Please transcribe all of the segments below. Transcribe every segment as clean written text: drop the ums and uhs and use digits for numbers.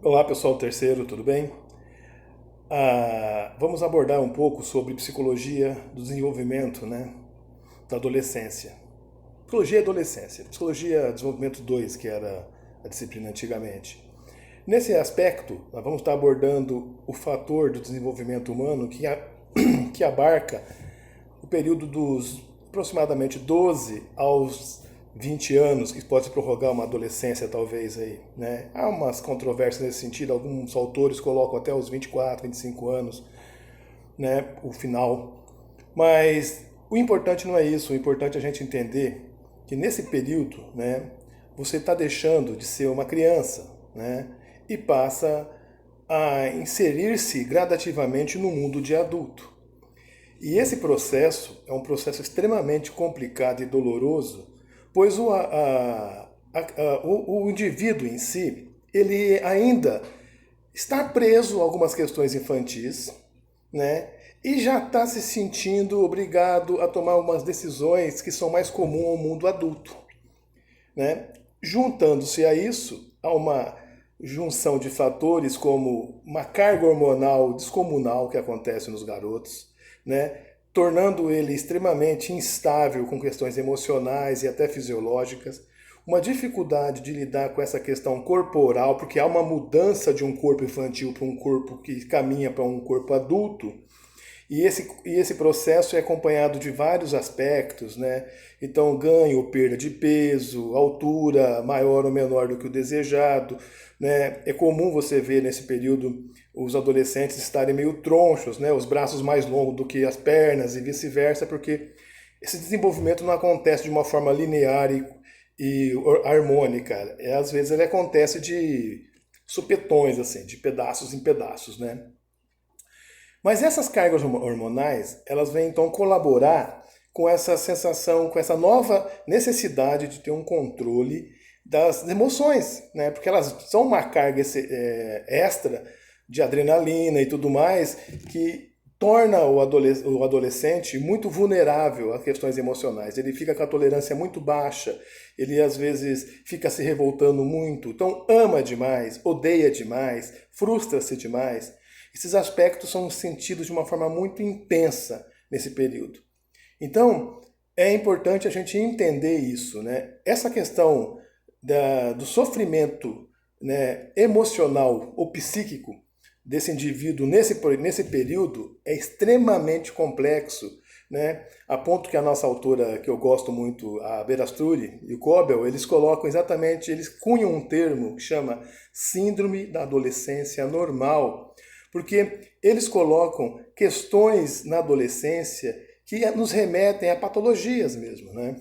Olá pessoal, terceiro, tudo bem? Vamos abordar um pouco sobre psicologia do desenvolvimento, né, da adolescência. Psicologia e adolescência, psicologia desenvolvimento 2, que era a disciplina antigamente. Nesse aspecto, nós vamos estar abordando o fator do desenvolvimento humano que abarca o período dos aproximadamente 12 aos 20 anos, que pode se prorrogar uma adolescência talvez aí, né? Há umas controvérsias nesse sentido, alguns autores colocam até os 24, 25 anos, né, o final. Mas o importante não é isso, o importante é a gente entender que nesse período, né, você está deixando de ser uma criança, né, e passa a inserir-se gradativamente no mundo de adulto. E esse processo é um processo extremamente complicado e doloroso, pois o indivíduo em si, ele ainda está preso a algumas questões infantis, né? E já está se sentindo obrigado a tomar umas decisões que são mais comuns ao mundo adulto, né? Juntando-se a isso, a uma junção de fatores como uma carga hormonal descomunal que acontece nos garotos, né? Tornando ele extremamente instável com questões emocionais e até fisiológicas, uma dificuldade de lidar com essa questão corporal, porque há uma mudança de um corpo infantil para um corpo que caminha para um corpo adulto, e esse processo é acompanhado de vários aspectos, né? Então, ganho ou perda de peso, altura maior ou menor do que o desejado, né? É comum você ver nesse período os adolescentes estarem meio tronchos, né? Os braços mais longos do que as pernas e vice-versa, porque esse desenvolvimento não acontece de uma forma linear e harmônica. Às vezes ele acontece de supetões, assim, de pedaços em pedaços, né? Mas essas cargas hormonais, elas vêm então colaborar com essa sensação, com essa nova necessidade de ter um controle das emoções, né? Porque elas são uma carga extra de adrenalina e tudo mais que torna o adolescente muito vulnerável a questões emocionais. Ele fica com a tolerância muito baixa, ele às vezes fica se revoltando muito, então ama demais, odeia demais, frustra-se demais. Esses aspectos são sentidos de uma forma muito intensa nesse período. Então, é importante a gente entender isso, né? Essa questão do sofrimento, né, emocional ou psíquico desse indivíduo nesse período é extremamente complexo, né? A ponto que a nossa autora, que eu gosto muito, a Verasturi e o Cobel, eles colocam exatamente, eles cunham um termo que chama Síndrome da Adolescência Normal, porque eles colocam questões na adolescência que nos remetem a patologias mesmo, né?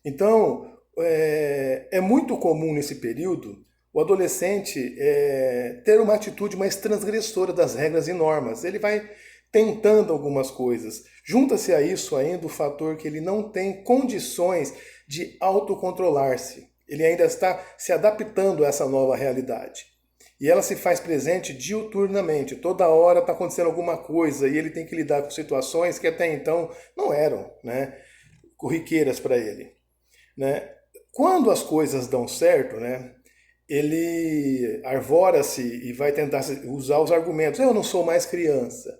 Então, é muito comum nesse período o adolescente ter uma atitude mais transgressora das regras e normas. Ele vai tentando algumas coisas. Junta-se a isso ainda o fator que ele não tem condições de autocontrolar-se. Ele ainda está se adaptando a essa nova realidade. E ela se faz presente diuturnamente. Toda hora está acontecendo alguma coisa e ele tem que lidar com situações que até então não eram, né, corriqueiras para ele, né? Quando as coisas dão certo, né, ele arvora-se e vai tentar usar os argumentos. Eu não sou mais criança.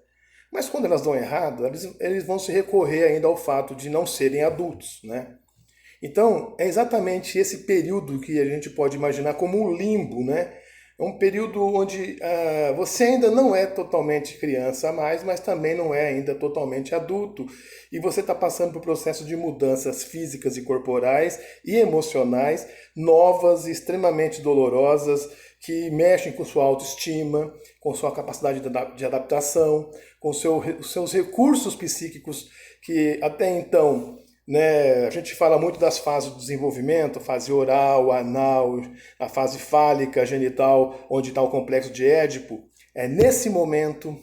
Mas quando elas dão errado, eles vão se recorrer ainda ao fato de não serem adultos, né? Então, é exatamente esse período que a gente pode imaginar como um limbo, né? É um período onde você ainda não é totalmente criança mais, mas também não é ainda totalmente adulto. E você está passando por um processo de mudanças físicas e corporais e emocionais novas e extremamente dolorosas que mexem com sua autoestima, com sua capacidade de adaptação, com os seus recursos psíquicos que até então, né, a gente fala muito das fases do desenvolvimento, a fase oral, anal, a fase fálica, genital, onde está o complexo de Édipo. É nesse momento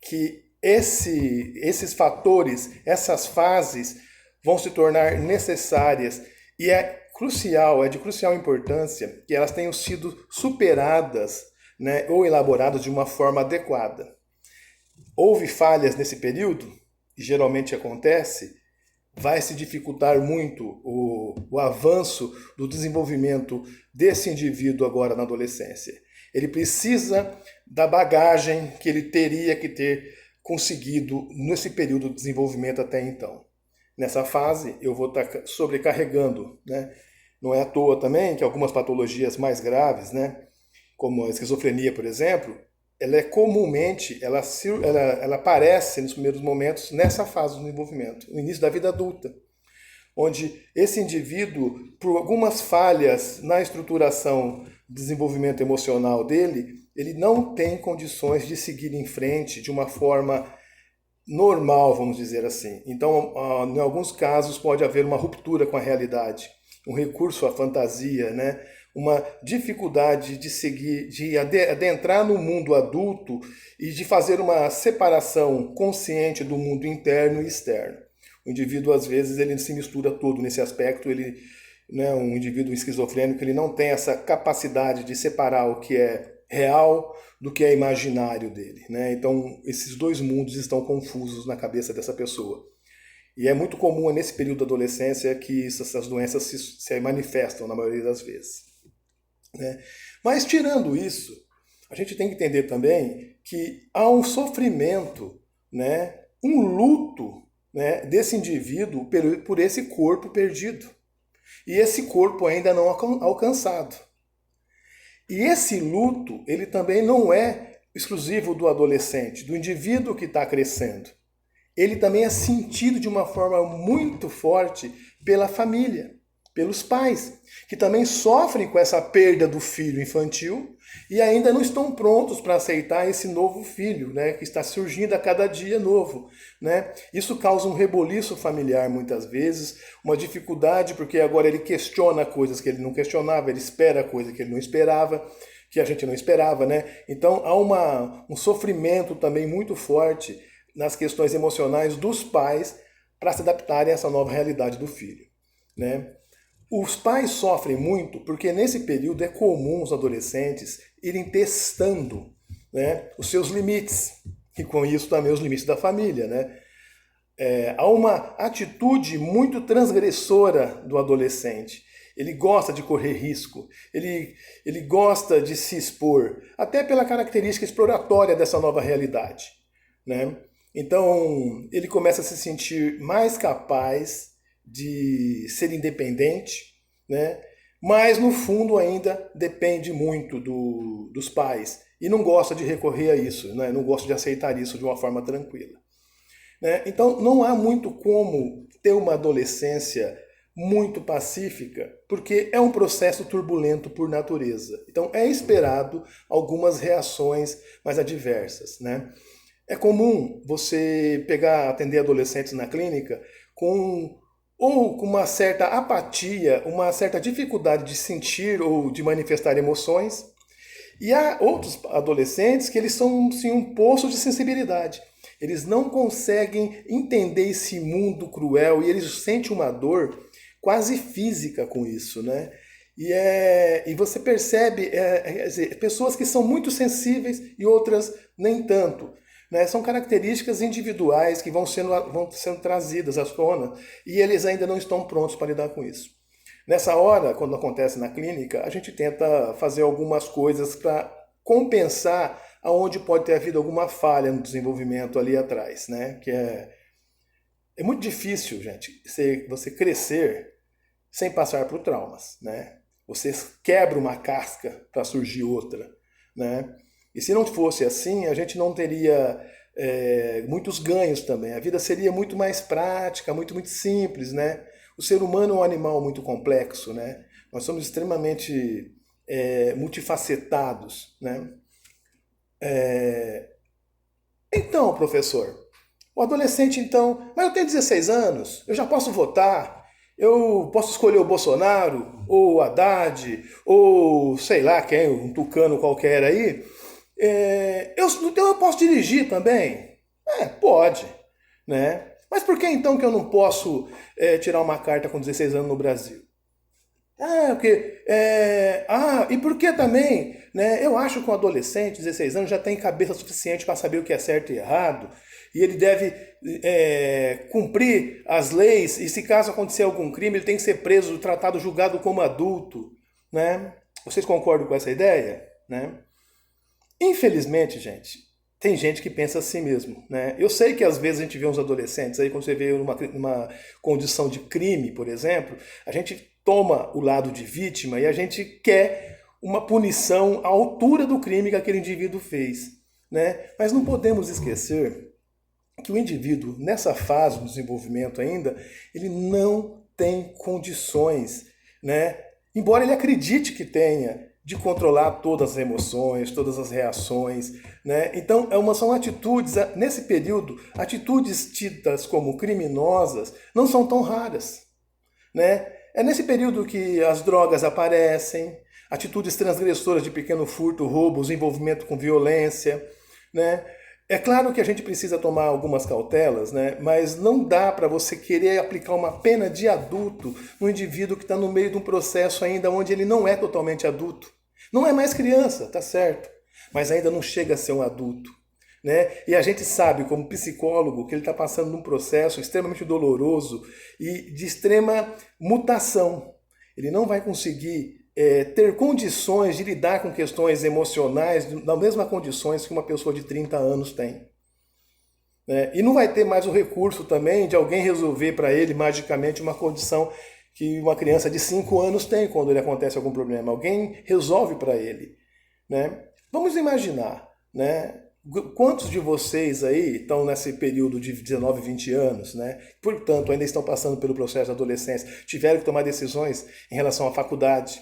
que esses fatores, essas fases, vão se tornar necessárias e é de crucial importância que elas tenham sido superadas, né, ou elaboradas de uma forma adequada. Houve falhas nesse período, e geralmente acontece, vai se dificultar muito o avanço do desenvolvimento desse indivíduo agora na adolescência. Ele precisa da bagagem que ele teria que ter conseguido nesse período de desenvolvimento até então. Nessa fase, eu vou estar sobrecarregando, né? Não é à toa também que algumas patologias mais graves, né, como a esquizofrenia, por exemplo, ela é comumente, ela aparece nos primeiros momentos nessa fase do desenvolvimento, no início da vida adulta, onde esse indivíduo, por algumas falhas na estruturação do desenvolvimento emocional dele, ele não tem condições de seguir em frente de uma forma normal, vamos dizer assim. Então, em alguns casos, pode haver uma ruptura com a realidade, um recurso à fantasia, né? Uma dificuldade de seguir, de adentrar no mundo adulto e de fazer uma separação consciente do mundo interno e externo. O indivíduo, às vezes, ele se mistura todo nesse aspecto. Ele, né, um indivíduo esquizofrênico, ele não tem essa capacidade de separar o que é real do que é imaginário dele, né? Então, esses dois mundos estão confusos na cabeça dessa pessoa. E é muito comum nesse período da adolescência que essas doenças se manifestam na maioria das vezes, né? Mas, tirando isso, a gente tem que entender também que há um sofrimento, né, um luto, né, desse indivíduo por esse corpo perdido. E esse corpo ainda não alcançado. E esse luto, ele também não é exclusivo do adolescente, do indivíduo que está crescendo. Ele também é sentido de uma forma muito forte pela família, pelos pais, que também sofrem com essa perda do filho infantil e ainda não estão prontos para aceitar esse novo filho, né, que está surgindo a cada dia novo, né? Isso causa um reboliço familiar muitas vezes, uma dificuldade porque agora ele questiona coisas que ele não questionava, ele espera coisas que ele não esperava, que a gente não esperava, né? Então há um sofrimento também muito forte nas questões emocionais dos pais para se adaptarem a essa nova realidade do filho, né? Os pais sofrem muito porque nesse período é comum os adolescentes irem testando, né, os seus limites, e com isso também os limites da família, né? Há uma atitude muito transgressora do adolescente. Ele gosta de correr risco, ele gosta de se expor, até pela característica exploratória dessa nova realidade, né? Então, ele começa a se sentir mais capaz de ser independente, né? Mas no fundo ainda depende muito dos pais e não gosta de recorrer a isso, né? Não gosta de aceitar isso de uma forma tranquila, né? Então não há muito como ter uma adolescência muito pacífica, porque é um processo turbulento por natureza. Então é esperado algumas reações mais adversas, né? É comum você atender adolescentes na clínica com uma certa apatia, uma certa dificuldade de sentir ou de manifestar emoções. E há outros adolescentes que eles são sim, um poço de sensibilidade. Eles não conseguem entender esse mundo cruel e eles sentem uma dor quase física com isso, né? E você percebe pessoas que são muito sensíveis e outras nem tanto, né? São características individuais que vão sendo trazidas à tona e eles ainda não estão prontos para lidar com isso. Nessa hora, quando acontece na clínica, a gente tenta fazer algumas coisas para compensar aonde pode ter havido alguma falha no desenvolvimento ali atrás, né? Que é muito difícil, gente, você crescer sem passar por traumas, né? Você quebra uma casca para surgir outra, né? E se não fosse assim, a gente não teria muitos ganhos também. A vida seria muito mais prática, muito simples, né? O ser humano é um animal muito complexo, né? Nós somos extremamente multifacetados, né? Então, professor, o adolescente então... Mas eu tenho 16 anos, eu já posso votar, eu posso escolher o Bolsonaro, ou o Haddad, ou sei lá quem, um tucano qualquer aí... eu posso dirigir também? Pode, né? Mas por que então que eu não posso tirar uma carta com 16 anos no Brasil? E por que também, né? Eu acho que um adolescente, 16 anos, já tem cabeça suficiente para saber o que é certo e errado, e ele deve cumprir as leis, e se caso acontecer algum crime, ele tem que ser preso, tratado, julgado como adulto, né? Vocês concordam com essa ideia, né? Infelizmente, gente, tem gente que pensa assim mesmo, né? Eu sei que às vezes a gente vê uns adolescentes aí, quando você vê numa condição de crime, por exemplo, a gente toma o lado de vítima e a gente quer uma punição à altura do crime que aquele indivíduo fez, né? Mas não podemos esquecer que o indivíduo, nessa fase do desenvolvimento ainda, ele não tem condições, né? Embora ele acredite que tenha, de controlar todas as emoções, todas as reações, né? Então, são atitudes, nesse período, atitudes tidas como criminosas não são tão raras, né? É nesse período que as drogas aparecem, atitudes transgressoras de pequeno furto, roubos, envolvimento com violência, né? É claro que a gente precisa tomar algumas cautelas, né? Mas não dá para você querer aplicar uma pena de adulto no indivíduo que está no meio de um processo ainda onde ele não é totalmente adulto. Não é mais criança, tá certo, mas ainda não chega a ser um adulto, né? E a gente sabe, como psicólogo, que ele está passando num processo extremamente doloroso e de extrema mutação. Ele não vai conseguir ter condições de lidar com questões emocionais nas mesmas condições que uma pessoa de 30 anos tem. Né? E não vai ter mais o recurso também de alguém resolver para ele magicamente uma condição que uma criança de 5 anos tem quando ele acontece algum problema. Alguém resolve para ele. Né? Vamos imaginar, né? Quantos de vocês aí estão nesse período de 19, 20 anos, né? Portanto, ainda estão passando pelo processo de adolescência, tiveram que tomar decisões em relação à faculdade,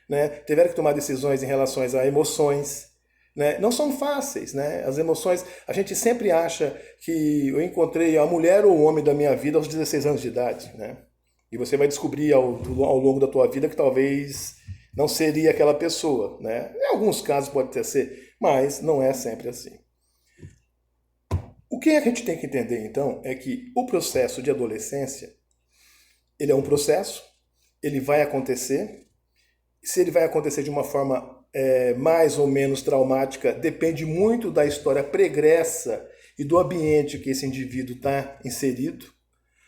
né? Tiveram que tomar decisões em relação a emoções, né? Não são fáceis, né? As emoções, a gente sempre acha que eu encontrei a mulher ou o homem da minha vida aos 16 anos de idade, né? E você vai descobrir ao longo da tua vida que talvez não seria aquela pessoa, né? Em alguns casos pode até ser, mas não é sempre assim. O que a gente tem que entender, então, é que o processo de adolescência, ele é um processo, ele vai acontecer. Se ele vai acontecer de uma forma mais ou menos traumática, depende muito da história pregressa e do ambiente que esse indivíduo está inserido.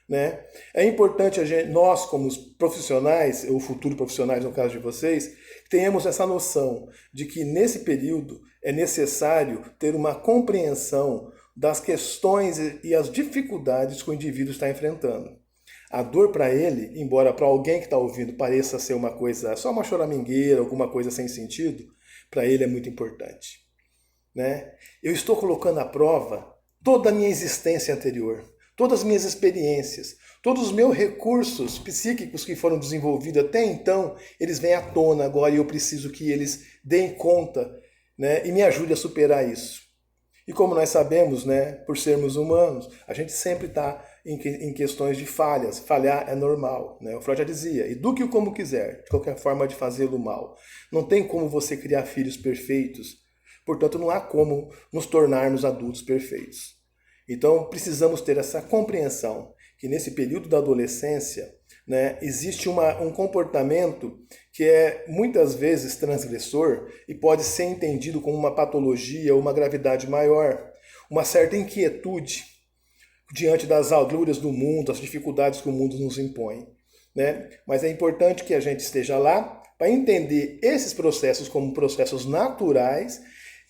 Né? É importante nós, como profissionais, ou futuros profissionais no caso de vocês, tenhamos essa noção de que nesse período é necessário ter uma compreensão das questões e as dificuldades que o indivíduo está enfrentando. A dor para ele, embora para alguém que está ouvindo pareça ser uma coisa, só uma choramingueira, alguma coisa sem sentido, para ele é muito importante. Né? Eu estou colocando à prova toda a minha existência anterior, todas as minhas experiências, todos os meus recursos psíquicos que foram desenvolvidos até então, eles vêm à tona agora e eu preciso que eles deem conta, né, e me ajudem a superar isso. E como nós sabemos, né, por sermos humanos, a gente sempre está em questões de falhas. Falhar é normal. Né? O Freud já dizia, eduque-o como quiser, de qualquer forma de fazê-lo mal. Não tem como você criar filhos perfeitos, portanto não há como nos tornarmos adultos perfeitos. Então precisamos ter essa compreensão que nesse período da adolescência, né, existe um comportamento que é muitas vezes transgressor e pode ser entendido como uma patologia ou uma gravidade maior, uma certa inquietude diante das agruras do mundo, as dificuldades que o mundo nos impõe. Né? Mas é importante que a gente esteja lá para entender esses processos como processos naturais,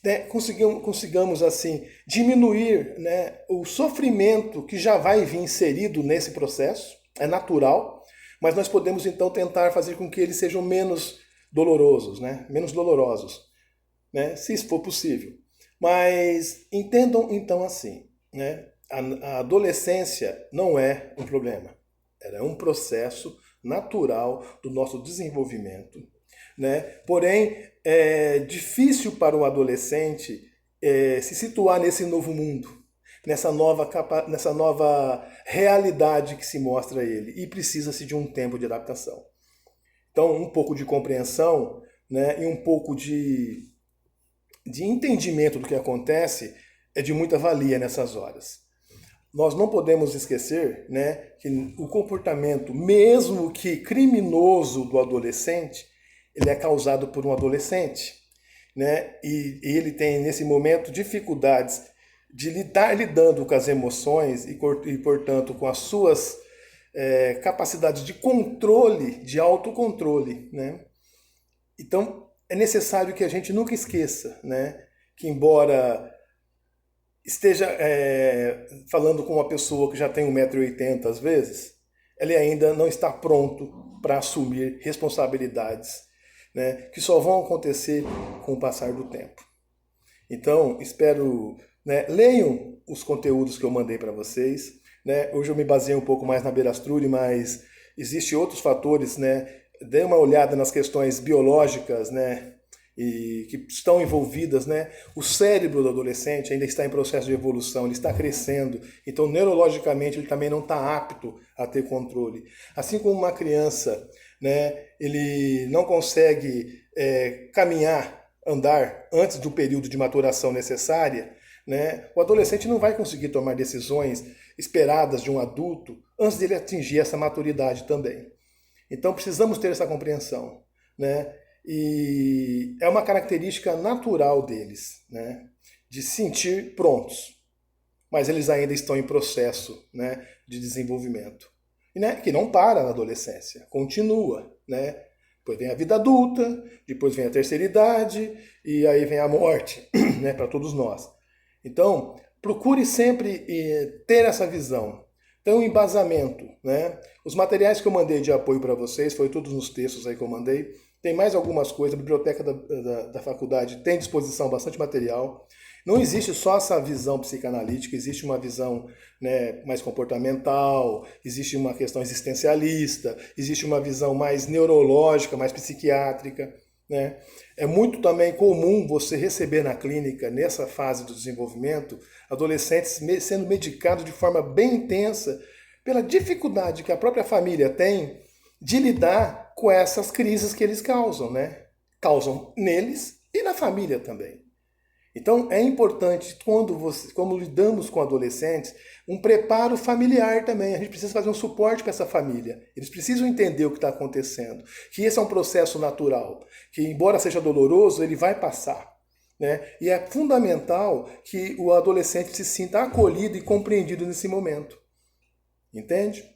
né? Consigamos assim diminuir, né, o sofrimento que já vai vir inserido nesse processo, é natural, mas nós podemos então tentar fazer com que eles sejam menos dolorosos, né? Menos dolorosos, né? Se isso for possível. Mas entendam então assim, né? A adolescência não é um problema, ela é um processo natural do nosso desenvolvimento, né? Porém, é difícil para o adolescente se situar nesse novo mundo, nessa nova realidade que se mostra a ele, e precisa-se de um tempo de adaptação. Então, um pouco de compreensão, né, e um pouco de entendimento do que acontece é de muita valia nessas horas. Nós não podemos esquecer, né, que o comportamento, mesmo que criminoso do adolescente, ele é causado por um adolescente, né? E ele tem, nesse momento, dificuldades de estar lidando com as emoções e portanto, com as suas capacidades de controle, de autocontrole, né? Então, é necessário que a gente nunca esqueça, né, que embora esteja falando com uma pessoa que já tem 1,80 m às vezes, ele ainda não está pronto para assumir responsabilidades, né, que só vão acontecer com o passar do tempo. Então, espero, né, leiam os conteúdos que eu mandei para vocês. Né? Hoje eu me baseei um pouco mais na Berastruri, mas existem outros fatores, né? Dê uma olhada nas questões biológicas, né? E que estão envolvidas, né? O cérebro do adolescente ainda está em processo de evolução, ele está crescendo, então neurologicamente ele também não está apto a ter controle. Assim como uma criança, né? Ele não consegue caminhar, andar antes do período de maturação necessária, né? O adolescente não vai conseguir tomar decisões esperadas de um adulto antes dele atingir essa maturidade também. Então precisamos ter essa compreensão, né? E é uma característica natural deles, né? De se sentir prontos, mas eles ainda estão em processo, né, de desenvolvimento. E, né, que não para na adolescência, continua, né? Depois vem a vida adulta, depois vem a terceira idade e aí vem a morte, né, para todos nós. Então, procure sempre ter essa visão. Então, um embasamento, né? Os materiais que eu mandei de apoio para vocês, foi tudo nos textos aí que eu mandei. Tem mais algumas coisas, a biblioteca da faculdade tem à disposição bastante material. Não existe só essa visão psicanalítica, existe uma visão, né, mais comportamental, existe uma questão existencialista, existe uma visão mais neurológica, mais psiquiátrica. Né? É muito também comum você receber na clínica, nessa fase do desenvolvimento, adolescentes sendo medicados de forma bem intensa pela dificuldade que a própria família tem de lidar com essas crises que eles causam, né? Causam neles e na família também. Então é importante, como lidamos com adolescentes, um preparo familiar também. A gente precisa fazer um suporte para essa família. Eles precisam entender o que está acontecendo, que esse é um processo natural, que embora seja doloroso, ele vai passar. Né? E é fundamental que o adolescente se sinta acolhido e compreendido nesse momento. Entende?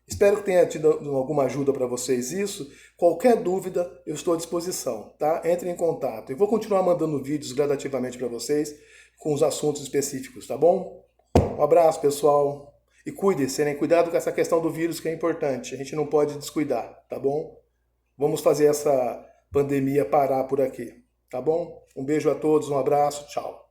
Espero que tenha tido alguma ajuda para vocês isso. Qualquer dúvida, eu estou à disposição, tá? Entre em contato. Eu vou continuar mandando vídeos gradativamente para vocês com os assuntos específicos, tá bom? Um abraço, pessoal. E cuide-se, né? Cuidado com essa questão do vírus que é importante. A gente não pode descuidar, tá bom? Vamos fazer essa pandemia parar por aqui, tá bom? Um beijo a todos, um abraço, tchau.